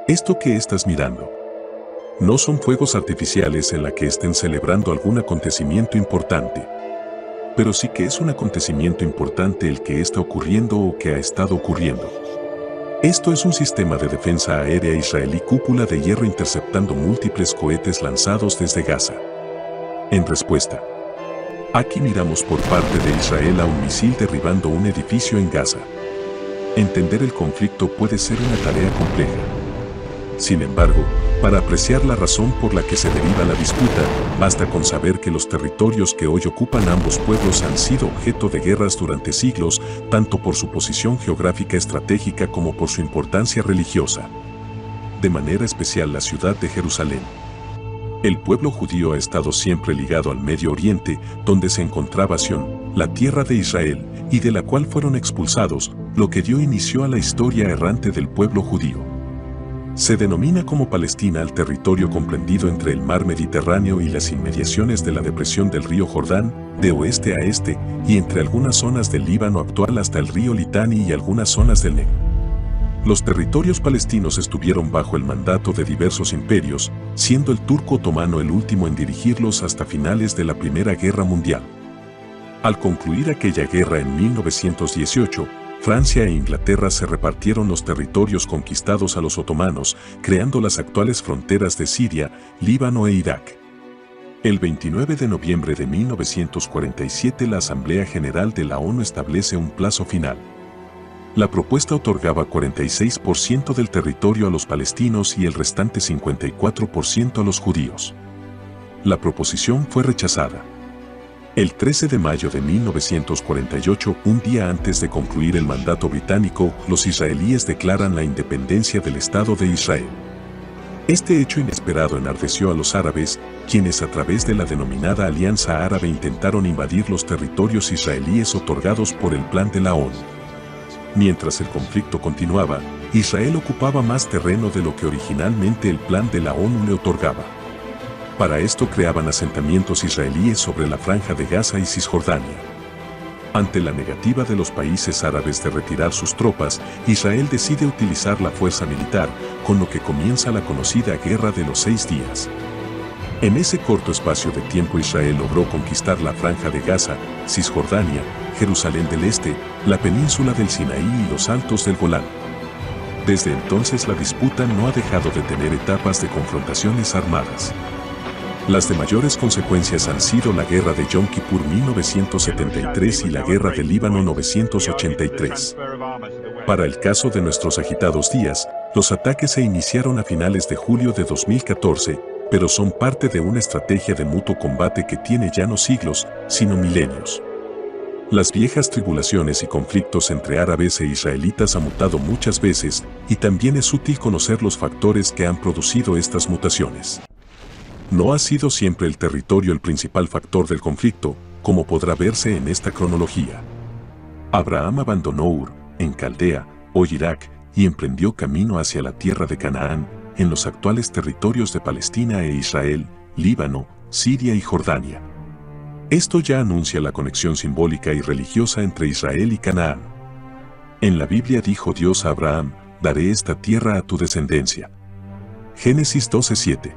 Esto que estás mirando no son fuegos artificiales en la que estén celebrando algún acontecimiento importante, pero sí que es un acontecimiento importante el que está ocurriendo o que ha estado ocurriendo. Esto es un sistema de defensa aérea israelí cúpula de hierro interceptando múltiples cohetes lanzados desde Gaza. En respuesta, aquí miramos por parte de Israel a un misil derribando un edificio en Gaza. Entender el conflicto puede ser una tarea compleja. Sin embargo, para apreciar la razón por la que se deriva la disputa, basta con saber que los territorios que hoy ocupan ambos pueblos han sido objeto de guerras durante siglos, tanto por su posición geográfica estratégica como por su importancia religiosa. De manera especial la ciudad de Jerusalén. El pueblo judío ha estado siempre ligado al Medio Oriente, donde se encontraba Sión, la tierra de Israel, y de la cual fueron expulsados, lo que dio inicio a la historia errante del pueblo judío. Se denomina como Palestina al territorio comprendido entre el mar Mediterráneo y las inmediaciones de la depresión del río Jordán, de oeste a este, y entre algunas zonas del Líbano actual hasta el río Litani y algunas zonas del Negev. Los territorios palestinos estuvieron bajo el mandato de diversos imperios, siendo el turco otomano el último en dirigirlos hasta finales de la Primera Guerra Mundial. Al concluir aquella guerra en 1918, Francia e Inglaterra se repartieron los territorios conquistados a los otomanos, creando las actuales fronteras de Siria, Líbano e Irak. El 29 de noviembre de 1947 la Asamblea General de la ONU establece un plazo final. La propuesta otorgaba 46% del territorio a los palestinos y el restante 54% a los judíos. La proposición fue rechazada. El 13 de mayo de 1948, un día antes de concluir el mandato británico, los israelíes declaran la independencia del Estado de Israel. Este hecho inesperado enardeció a los árabes, quienes a través de la denominada Alianza Árabe intentaron invadir los territorios israelíes otorgados por el Plan de la ONU. Mientras el conflicto continuaba, Israel ocupaba más terreno de lo que originalmente el Plan de la ONU le otorgaba. Para esto creaban asentamientos israelíes sobre la Franja de Gaza y Cisjordania. Ante la negativa de los países árabes de retirar sus tropas, Israel decide utilizar la fuerza militar, con lo que comienza la conocida Guerra de los 6 días. En ese corto espacio de tiempo Israel logró conquistar la Franja de Gaza, Cisjordania, Jerusalén del Este, la península del Sinaí y los altos del Golán. Desde entonces la disputa no ha dejado de tener etapas de confrontaciones armadas. Las de mayores consecuencias han sido la Guerra de Yom Kippur 1973 y la Guerra del Líbano 983. Para el caso de nuestros agitados días, los ataques se iniciaron a finales de julio de 2014, pero son parte de una estrategia de mutuo combate que tiene ya no siglos, sino milenios. Las viejas tribulaciones y conflictos entre árabes e israelitas han mutado muchas veces, y también es útil conocer los factores que han producido estas mutaciones. No ha sido siempre el territorio el principal factor del conflicto, como podrá verse en esta cronología. Abraham abandonó Ur, en Caldea, hoy Irak, y emprendió camino hacia la tierra de Canaán, en los actuales territorios de Palestina e Israel, Líbano, Siria y Jordania. Esto ya anuncia la conexión simbólica y religiosa entre Israel y Canaán. En la Biblia dijo Dios a Abraham, daré esta tierra a tu descendencia. Génesis 12:7.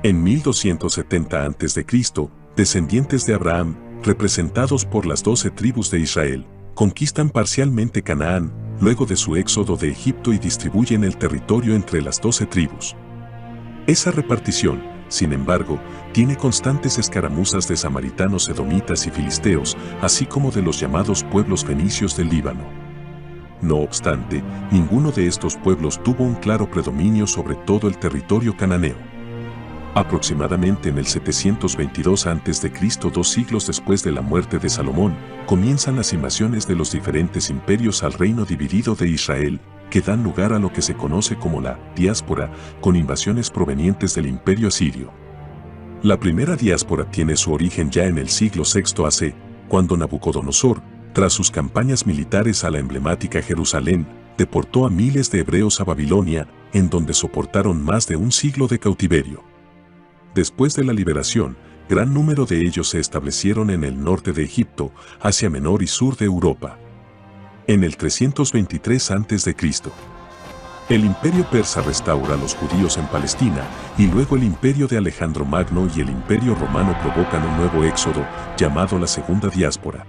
En 1270 a.C., descendientes de Abraham, representados por las 12 tribus de Israel, conquistan parcialmente Canaán, luego de su éxodo de Egipto y distribuyen el territorio entre las 12 tribus. Esa repartición, sin embargo, tiene constantes escaramuzas de samaritanos, edomitas y filisteos, así como de los llamados pueblos fenicios del Líbano. No obstante, ninguno de estos pueblos tuvo un claro predominio sobre todo el territorio cananeo. Aproximadamente en el 722 a.C., 2 siglos después de la muerte de Salomón, comienzan las invasiones de los diferentes imperios al reino dividido de Israel, que dan lugar a lo que se conoce como la diáspora, con invasiones provenientes del imperio asirio. La primera diáspora tiene su origen ya en el siglo VI a.C., cuando Nabucodonosor, tras sus campañas militares a la emblemática Jerusalén, deportó a miles de hebreos a Babilonia, en donde soportaron más de un siglo de cautiverio. Después de la liberación, gran número de ellos se establecieron en el norte de Egipto, Asia Menor y sur de Europa. En el 323 a.C., El imperio persa restaura a los judíos en Palestina y luego el imperio de Alejandro Magno y el imperio romano provocan un nuevo éxodo llamado la Segunda Diáspora.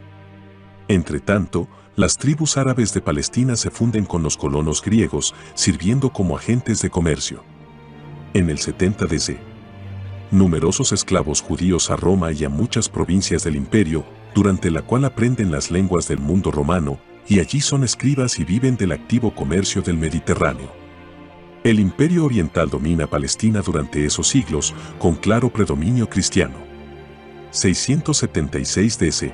Entretanto, las tribus árabes de Palestina se funden con los colonos griegos, sirviendo como agentes de comercio. En el 70 d.C., numerosos esclavos judíos a Roma y a muchas provincias del imperio, durante la cual aprenden las lenguas del mundo romano, y allí son escribas y viven del activo comercio del Mediterráneo. El imperio oriental domina Palestina durante esos siglos, con claro predominio cristiano. 676 d.C.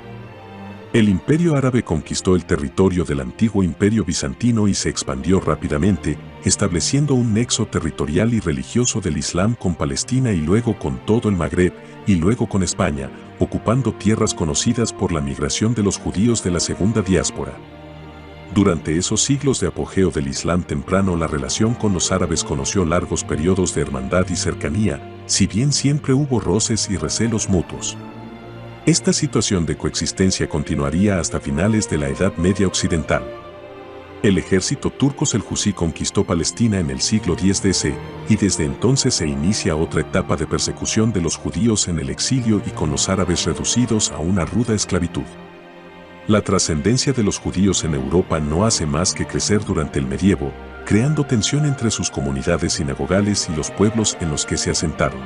El imperio árabe conquistó el territorio del antiguo imperio bizantino y se expandió rápidamente, estableciendo un nexo territorial y religioso del Islam con Palestina y luego con todo el Magreb, y luego con España, ocupando tierras conocidas por la migración de los judíos de la Segunda Diáspora. Durante esos siglos de apogeo del Islam temprano, la relación con los árabes conoció largos periodos de hermandad y cercanía, si bien siempre hubo roces y recelos mutuos. Esta situación de coexistencia continuaría hasta finales de la Edad Media Occidental. El ejército turco seljusí conquistó Palestina en el siglo X d.C., y desde entonces se inicia otra etapa de persecución de los judíos en el exilio y con los árabes reducidos a una ruda esclavitud. La trascendencia de los judíos en Europa no hace más que crecer durante el medievo, creando tensión entre sus comunidades sinagogales y los pueblos en los que se asentaron.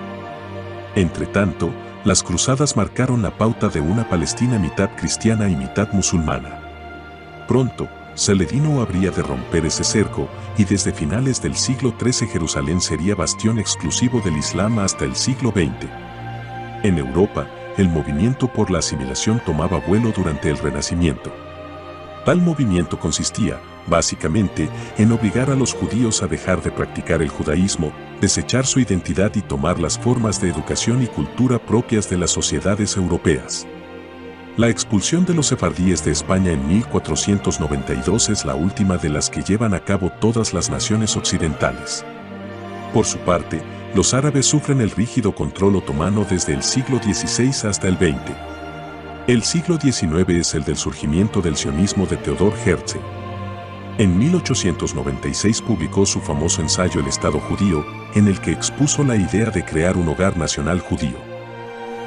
Entretanto, las cruzadas marcaron la pauta de una Palestina mitad cristiana y mitad musulmana. Pronto, Saladino habría de romper ese cerco, y desde finales del siglo XIII Jerusalén sería bastión exclusivo del Islam hasta el siglo XX. En Europa, el movimiento por la asimilación tomaba vuelo durante el Renacimiento. Tal movimiento consistía, básicamente, en obligar a los judíos a dejar de practicar el judaísmo, desechar su identidad y tomar las formas de educación y cultura propias de las sociedades europeas. La expulsión de los sefardíes de España en 1492 es la última de las que llevan a cabo todas las naciones occidentales. Por su parte, los árabes sufren el rígido control otomano desde el siglo XVI hasta el XX. El siglo XIX es el del surgimiento del sionismo de Theodor Herzl. En 1896 publicó su famoso ensayo El Estado Judío, en el que expuso la idea de crear un hogar nacional judío.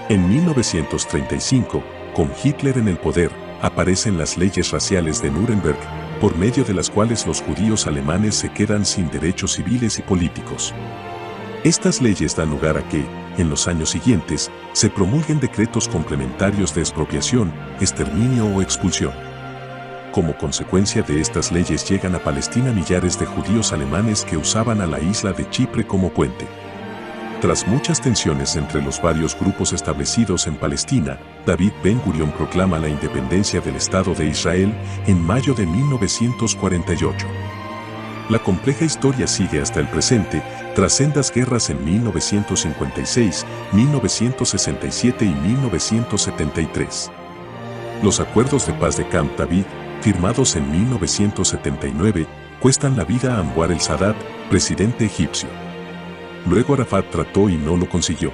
En 1935, con Hitler en el poder, aparecen las leyes raciales de Nuremberg, por medio de las cuales los judíos alemanes se quedan sin derechos civiles y políticos. Estas leyes dan lugar a que, en los años siguientes, se promulguen decretos complementarios de expropiación, exterminio o expulsión. Como consecuencia de estas leyes llegan a Palestina millares de judíos alemanes que usaban a la isla de Chipre como puente. Tras muchas tensiones entre los varios grupos establecidos en Palestina, David Ben-Gurión proclama la independencia del Estado de Israel en mayo de 1948. La compleja historia sigue hasta el presente, tras sendas guerras en 1956, 1967 y 1973. Los acuerdos de paz de Camp David, firmados en 1979, cuestan la vida a Anwar el-Sadat, presidente egipcio. Luego Arafat trató y no lo consiguió.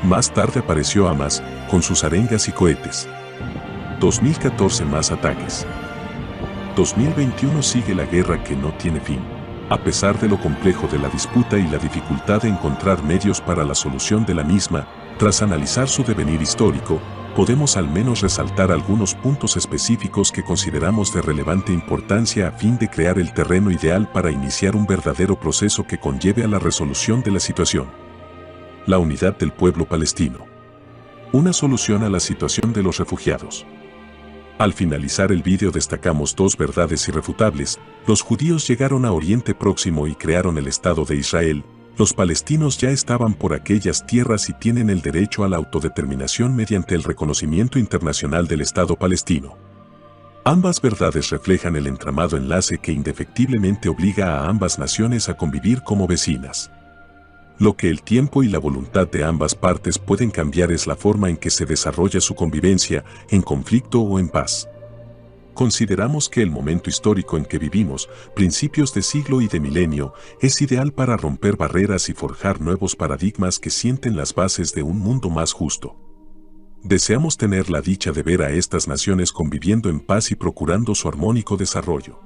Más tarde apareció Hamas, con sus arengas y cohetes. 2014 más ataques. 2021 sigue la guerra que no tiene fin. A pesar de lo complejo de la disputa y la dificultad de encontrar medios para la solución de la misma, tras analizar su devenir histórico, podemos al menos resaltar algunos puntos específicos que consideramos de relevante importancia a fin de crear el terreno ideal para iniciar un verdadero proceso que conlleve a la resolución de la situación. La unidad del pueblo palestino. Una solución a la situación de los refugiados. Al finalizar el vídeo destacamos dos verdades irrefutables: los judíos llegaron a Oriente Próximo y crearon el Estado de Israel. Los palestinos ya estaban por aquellas tierras y tienen el derecho a la autodeterminación mediante el reconocimiento internacional del Estado palestino. Ambas verdades reflejan el entramado enlace que indefectiblemente obliga a ambas naciones a convivir como vecinas. Lo que el tiempo y la voluntad de ambas partes pueden cambiar es la forma en que se desarrolla su convivencia, en conflicto o en paz. Consideramos que el momento histórico en que vivimos, principios de siglo y de milenio, es ideal para romper barreras y forjar nuevos paradigmas que sienten las bases de un mundo más justo. Deseamos tener la dicha de ver a estas naciones conviviendo en paz y procurando su armónico desarrollo.